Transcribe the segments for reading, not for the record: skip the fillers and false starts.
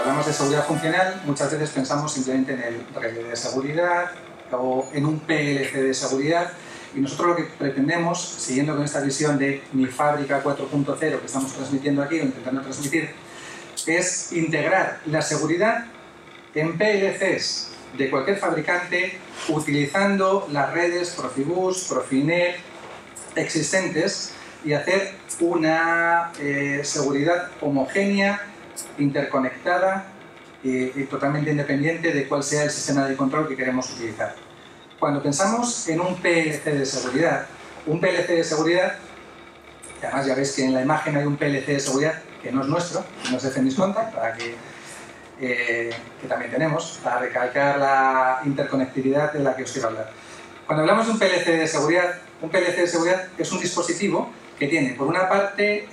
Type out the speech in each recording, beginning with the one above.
hablamos de seguridad funcional, muchas veces pensamos simplemente en el relé de seguridad o en un PLC de seguridad, y nosotros lo que pretendemos, siguiendo con esta visión de mi fábrica 4.0 que estamos transmitiendo aquí o intentando transmitir, es integrar la seguridad en PLCs de cualquier fabricante utilizando las redes Profibus, Profinet existentes y hacer una seguridad homogénea, interconectada y totalmente independiente de cuál sea el sistema de control que queremos utilizar. Cuando pensamos en un PLC de seguridad, que además ya veis que en la imagen hay un PLC de seguridad que no es nuestro, no es de Cemiscontact, para que también tenemos, para recalcar la interconectividad de la que os quiero hablar. Cuando hablamos de un PLC de seguridad es un dispositivo que tiene, por una parte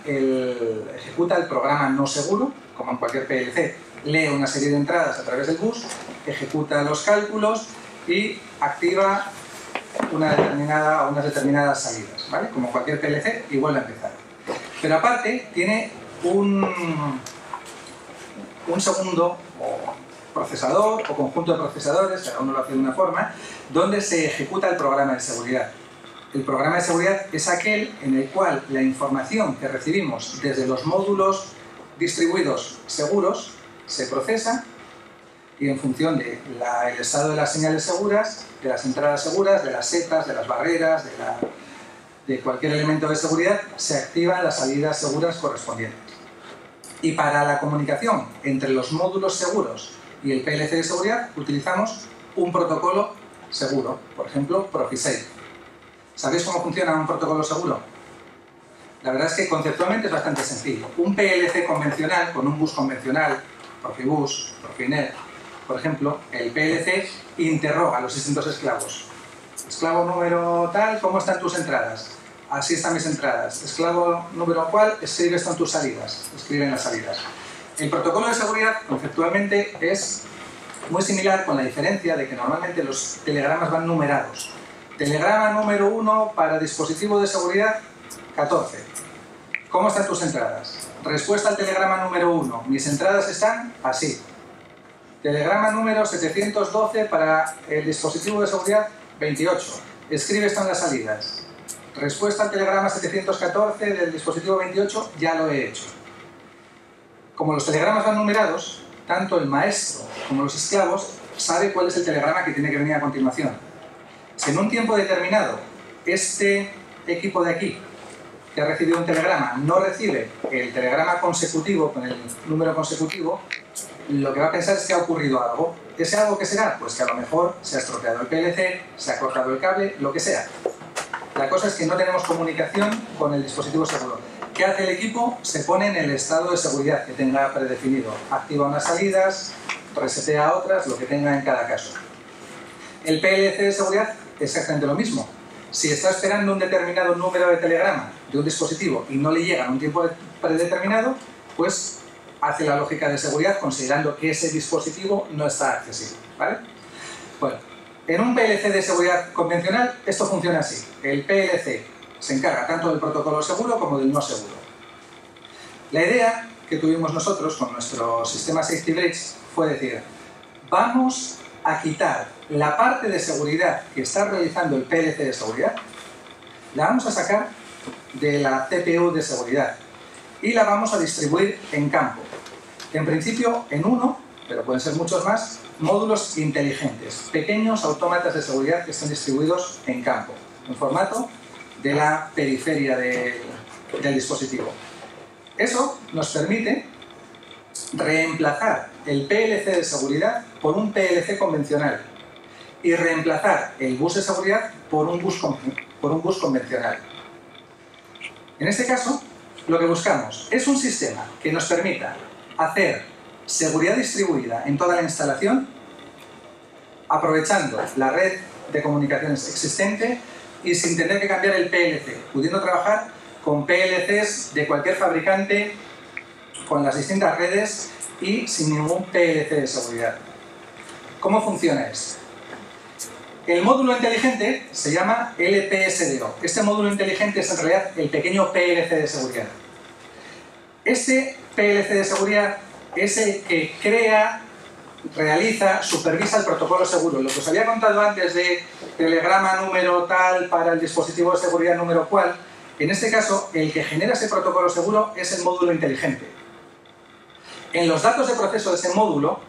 ejecuta el programa no seguro, como en cualquier PLC, lee una serie de entradas a través del bus, ejecuta los cálculos y activa unas determinadas salidas, ¿vale? Como cualquier PLC, y vuelve a empezar. Pero aparte tiene un segundo procesador o conjunto de procesadores, cada uno lo hace de una forma, donde se ejecuta el programa de seguridad. El programa de seguridad es aquel en el cual la información que recibimos desde los módulos distribuidos seguros se procesa y en función del estado de las señales seguras, de las entradas seguras, de las setas, de las barreras, de cualquier elemento de seguridad, se activan las salidas seguras correspondientes. Y para la comunicación entre los módulos seguros y el PLC de seguridad utilizamos un protocolo seguro, por ejemplo, Profisafe. ¿Sabéis cómo funciona un protocolo seguro? La verdad es que conceptualmente es bastante sencillo. Un PLC convencional, con un bus convencional, Profibus, Profinet, por ejemplo, el PLC interroga a los distintos esclavos. Esclavo número tal, ¿cómo están tus entradas? Así están mis entradas. Esclavo número cual, escribe esto en tus salidas. Escriben las salidas. El protocolo de seguridad, conceptualmente, es muy similar, con la diferencia de que normalmente los telegramas van numerados. Telegrama número 1 para dispositivo de seguridad 14. ¿Cómo están tus entradas? Respuesta al telegrama número 1. Mis entradas están así. Telegrama número 712 para el dispositivo de seguridad 28. Escribe esto en las salidas. Respuesta al telegrama 714 del dispositivo 28, ya lo he hecho. Como los telegramas van numerados, tanto el maestro como los esclavos sabe cuál es el telegrama que tiene que venir a continuación. Si en un tiempo determinado este equipo de aquí, que ha recibido un telegrama, no recibe el telegrama consecutivo con el número consecutivo, lo que va a pensar es que ha ocurrido algo. ¿Ese algo qué será? Pues que a lo mejor se ha estropeado el PLC, se ha cortado el cable, lo que sea. La cosa es que no tenemos comunicación con el dispositivo seguro. ¿Qué hace el equipo? Se pone en el estado de seguridad que tenga predefinido. Activa unas salidas, resetea otras, lo que tenga en cada caso. El PLC de seguridad es exactamente lo mismo. Si está esperando un determinado número de telegrama de un dispositivo y no le llega en un tiempo predeterminado, pues hace la lógica de seguridad considerando que ese dispositivo no está accesible, ¿vale? Bueno, en un PLC de seguridad convencional esto funciona así. El PLC se encarga tanto del protocolo seguro como del no seguro. La idea que tuvimos nosotros con nuestro sistema Safety Bridge fue decir, vamos a quitar la parte de seguridad que está realizando el PLC de seguridad, la vamos a sacar de la CPU de seguridad y la vamos a distribuir en campo. En principio en uno, pero pueden ser muchos más, módulos inteligentes, pequeños autómatas de seguridad que están distribuidos en campo, en formato de la periferia del dispositivo. Eso nos permite reemplazar el PLC de seguridad por un PLC convencional y reemplazar el bus de seguridad por un bus convencional. En este caso, lo que buscamos es un sistema que nos permita hacer seguridad distribuida en toda la instalación, aprovechando la red de comunicaciones existente y sin tener que cambiar el PLC, pudiendo trabajar con PLCs de cualquier fabricante, con las distintas redes y sin ningún PLC de seguridad. ¿Cómo funciona esto? El módulo inteligente se llama LPSDO. Este módulo inteligente es en realidad el pequeño PLC de seguridad. Este PLC de seguridad es el que crea, realiza, supervisa el protocolo seguro. Lo que os había contado antes de telegrama número tal para el dispositivo de seguridad número cual, en este caso el que genera ese protocolo seguro es el módulo inteligente. En los datos de proceso de ese módulo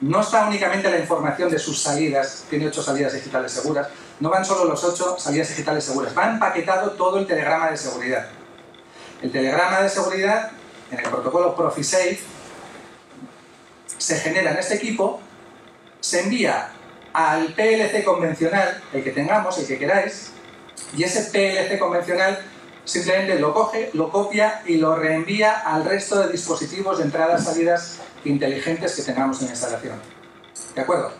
no está únicamente la información de sus salidas, tiene 8 salidas digitales seguras, no van solo los 8 salidas digitales seguras, va empaquetado todo el telegrama de seguridad. El telegrama de seguridad, en el protocolo ProfiSafe, se genera en este equipo, se envía al PLC convencional, el que tengamos, el que queráis, y ese PLC convencional simplemente lo coge, lo copia y lo reenvía al resto de dispositivos de entradas y salidas inteligentes que tengamos en la instalación. ¿De acuerdo?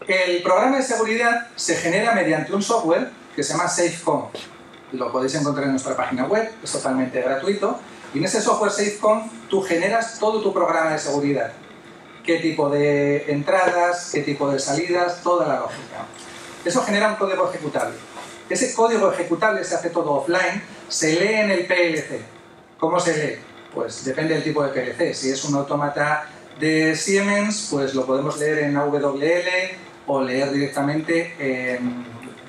El programa de seguridad se genera mediante un software que se llama SafeConf. Lo podéis encontrar en nuestra página web, es totalmente gratuito. Y en ese software SafeConf tú generas todo tu programa de seguridad. Qué tipo de entradas, qué tipo de salidas, toda la lógica. Eso genera un código ejecutable. Ese código ejecutable se hace todo offline, se lee en el PLC. ¿Cómo se lee? Pues depende del tipo de PLC. Si es un autómata de Siemens, pues lo podemos leer en AWL o leer directamente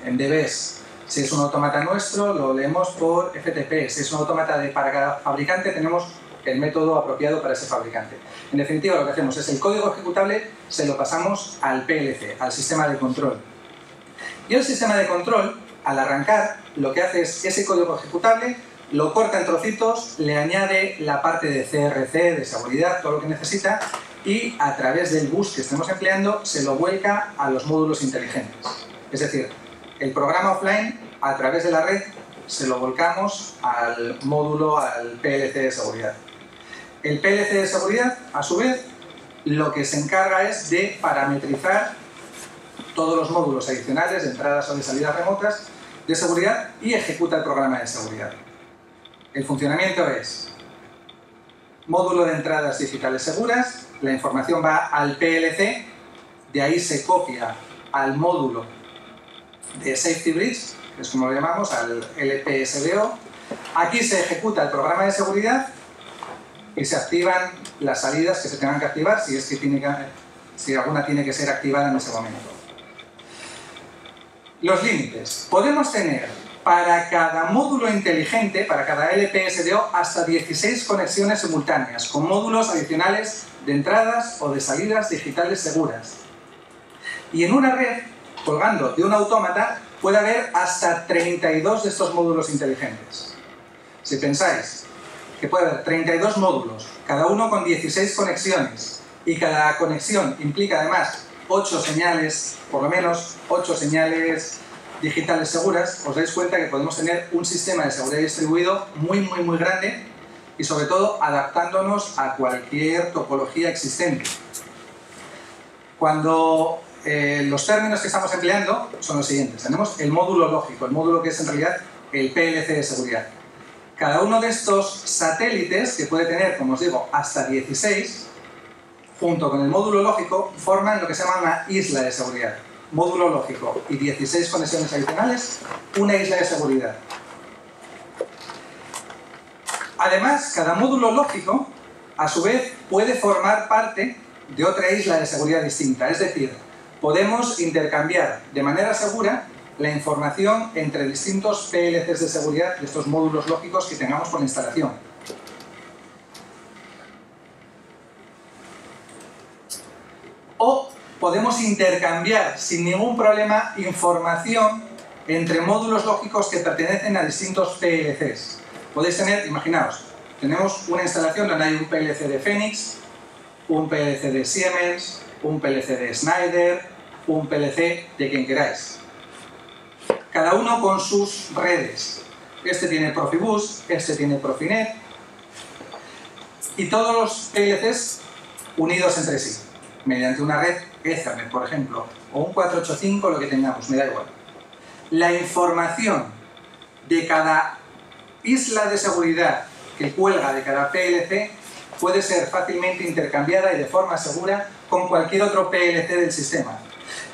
en DBS. Si es un autómata nuestro, lo leemos por FTP. Si es un autómata para cada fabricante, tenemos el método apropiado para ese fabricante. En definitiva, lo que hacemos es el código ejecutable, se lo pasamos al PLC, al sistema de control. Y el sistema de control, al arrancar, lo que hace es ese código ejecutable, lo corta en trocitos, le añade la parte de CRC, de seguridad, todo lo que necesita, y a través del bus que estemos empleando, se lo vuelca a los módulos inteligentes. Es decir, el programa offline, a través de la red, se lo volcamos al módulo, al PLC de seguridad. El PLC de seguridad, a su vez, lo que se encarga es de parametrizar todos los módulos adicionales de entradas o de salidas remotas de seguridad y ejecuta el programa de seguridad. El funcionamiento es módulo de entradas digitales seguras, la información va al PLC, de ahí se copia al módulo de Safety Bridge, que es como lo llamamos, al LPSBO. Aquí se ejecuta el programa de seguridad y se activan las salidas que se tengan que activar si alguna tiene que ser activada en ese momento. Los límites. Podemos tener para cada módulo inteligente, para cada LPSBO, hasta 16 conexiones simultáneas, con módulos adicionales de entradas o de salidas digitales seguras. Y en una red, colgando de un autómata, puede haber hasta 32 de estos módulos inteligentes. Si pensáis que puede haber 32 módulos, cada uno con 16 conexiones, y cada conexión implica además 8 señales, por lo menos 8 señales digitales seguras, os dais cuenta que podemos tener un sistema de seguridad distribuido muy grande y sobre todo adaptándonos a cualquier topología existente. Cuando los términos que estamos empleando son los siguientes. Tenemos el módulo lógico, el módulo que es en realidad el PLC de seguridad. Cada uno de estos satélites, que puede tener, como os digo, hasta 16, junto con el módulo lógico, forman lo que se llama una isla de seguridad. Módulo lógico y 16 conexiones adicionales, una isla de seguridad. Además, cada módulo lógico, a su vez, puede formar parte de otra isla de seguridad distinta. Es decir, podemos intercambiar de manera segura la información entre distintos PLCs de seguridad de estos módulos lógicos que tengamos por la instalación. O podemos intercambiar sin ningún problema información entre módulos lógicos que pertenecen a distintos PLCs. Podéis tener, imaginaos, tenemos una instalación donde hay un PLC de Phoenix, un PLC de Siemens, un PLC de Schneider, un PLC de quien queráis. Cada uno con sus redes. Este tiene Profibus, este tiene Profinet, y todos los PLCs unidos entre sí, mediante una red Ethernet, por ejemplo, o un 485, lo que tengamos, me da igual. La información de cada isla de seguridad que cuelga de cada PLC puede ser fácilmente intercambiada y de forma segura con cualquier otro PLC del sistema,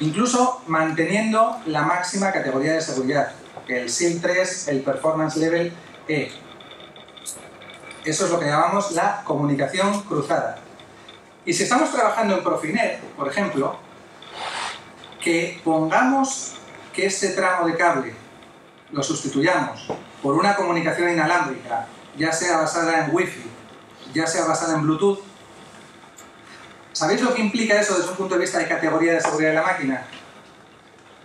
incluso manteniendo la máxima categoría de seguridad, el SIL 3, el Performance Level E. Eso es lo que llamamos la comunicación cruzada. Y si estamos trabajando en Profinet, por ejemplo, que pongamos que este tramo de cable lo sustituyamos por una comunicación inalámbrica, ya sea basada en Wi-Fi, ya sea basada en Bluetooth. ¿Sabéis lo que implica eso desde un punto de vista de categoría de seguridad de la máquina?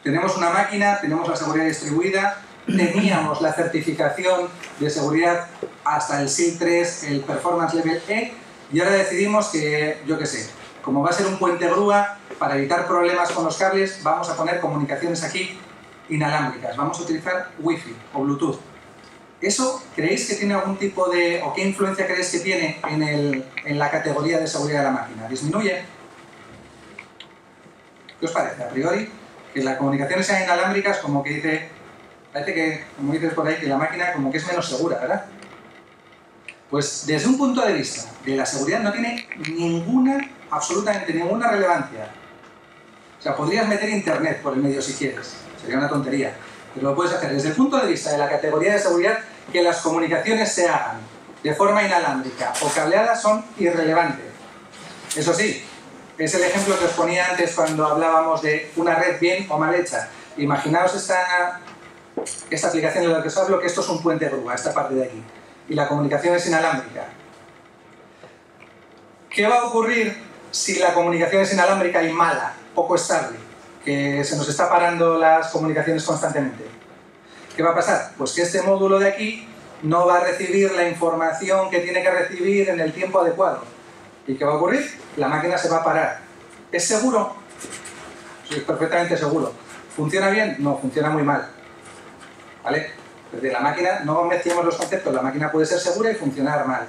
Tenemos una máquina, tenemos la seguridad distribuida, teníamos la certificación de seguridad hasta el SIL 3, el Performance Level E, y ahora decidimos que, yo qué sé, como va a ser un puente grúa, para evitar problemas con los cables, vamos a poner comunicaciones aquí inalámbricas, vamos a utilizar Wi-Fi o Bluetooth. ¿Eso creéis que tiene algún tipo de, o qué influencia creéis que tiene en la categoría de seguridad de la máquina? ¿Disminuye? ¿Qué os parece? A priori, que las comunicaciones sean inalámbricas, como que dice, parece que, como dices por ahí, que la máquina como que es menos segura, ¿verdad? Pues desde un punto de vista de la seguridad no tiene ninguna, absolutamente ninguna relevancia. O sea, podrías meter internet por el medio si quieres, sería una tontería, pero lo puedes hacer desde el punto de vista de la categoría de seguridad. Que las comunicaciones se hagan de forma inalámbrica o cableada son irrelevantes. Eso sí, es el ejemplo que os ponía antes cuando hablábamos de una red bien o mal hecha. Imaginaos esta aplicación de la que os hablo, que esto es un puente grúa, esta parte de aquí, y la comunicación es inalámbrica. ¿Qué va a ocurrir si la comunicación es inalámbrica y mala, poco estable, que se nos está parando las comunicaciones constantemente? ¿Qué va a pasar? Pues que este módulo de aquí no va a recibir la información que tiene que recibir en el tiempo adecuado. ¿Y qué va a ocurrir? La máquina se va a parar. ¿Es seguro? Sí, es perfectamente seguro. ¿Funciona bien? No, funciona muy mal. ¿Vale? Desde la máquina, no mezclemos los conceptos, la máquina puede ser segura y funcionar mal.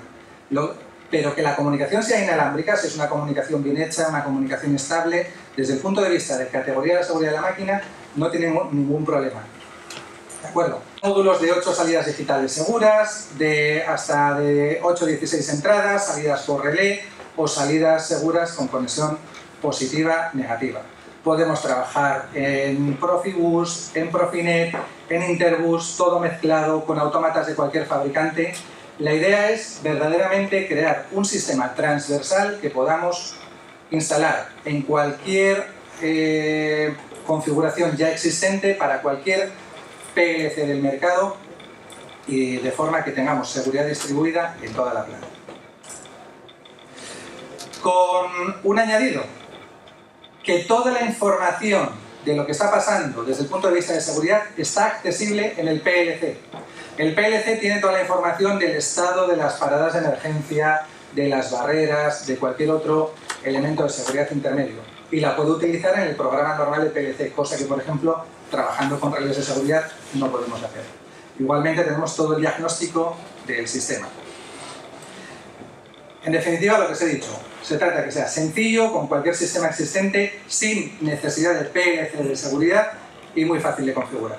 Pero que la comunicación sea inalámbrica, si es una comunicación bien hecha, una comunicación estable, desde el punto de vista de categoría de seguridad de la máquina, no tiene ningún problema. ¿De acuerdo? Módulos de 8 salidas digitales seguras, hasta de 8 o 16 entradas, salidas por relé o salidas seguras con conexión positiva, negativa. Podemos trabajar en Profibus, en Profinet, en Interbus, todo mezclado con autómatas de cualquier fabricante. La idea es verdaderamente crear un sistema transversal que podamos instalar en cualquier configuración ya existente para cualquier PLC del mercado y de forma que tengamos seguridad distribuida en toda la planta. Con un añadido, que toda la información de lo que está pasando desde el punto de vista de seguridad está accesible en el PLC. El PLC tiene toda la información del estado de las paradas de emergencia, de las barreras, de cualquier otro elemento de seguridad intermedio. Y la puede utilizar en el programa normal de PLC, cosa que, por ejemplo, trabajando con relés de seguridad no podemos hacer. Igualmente tenemos todo el diagnóstico del sistema. En definitiva, lo que os he dicho, se trata de que sea sencillo, con cualquier sistema existente, sin necesidad de PLC de seguridad y muy fácil de configurar.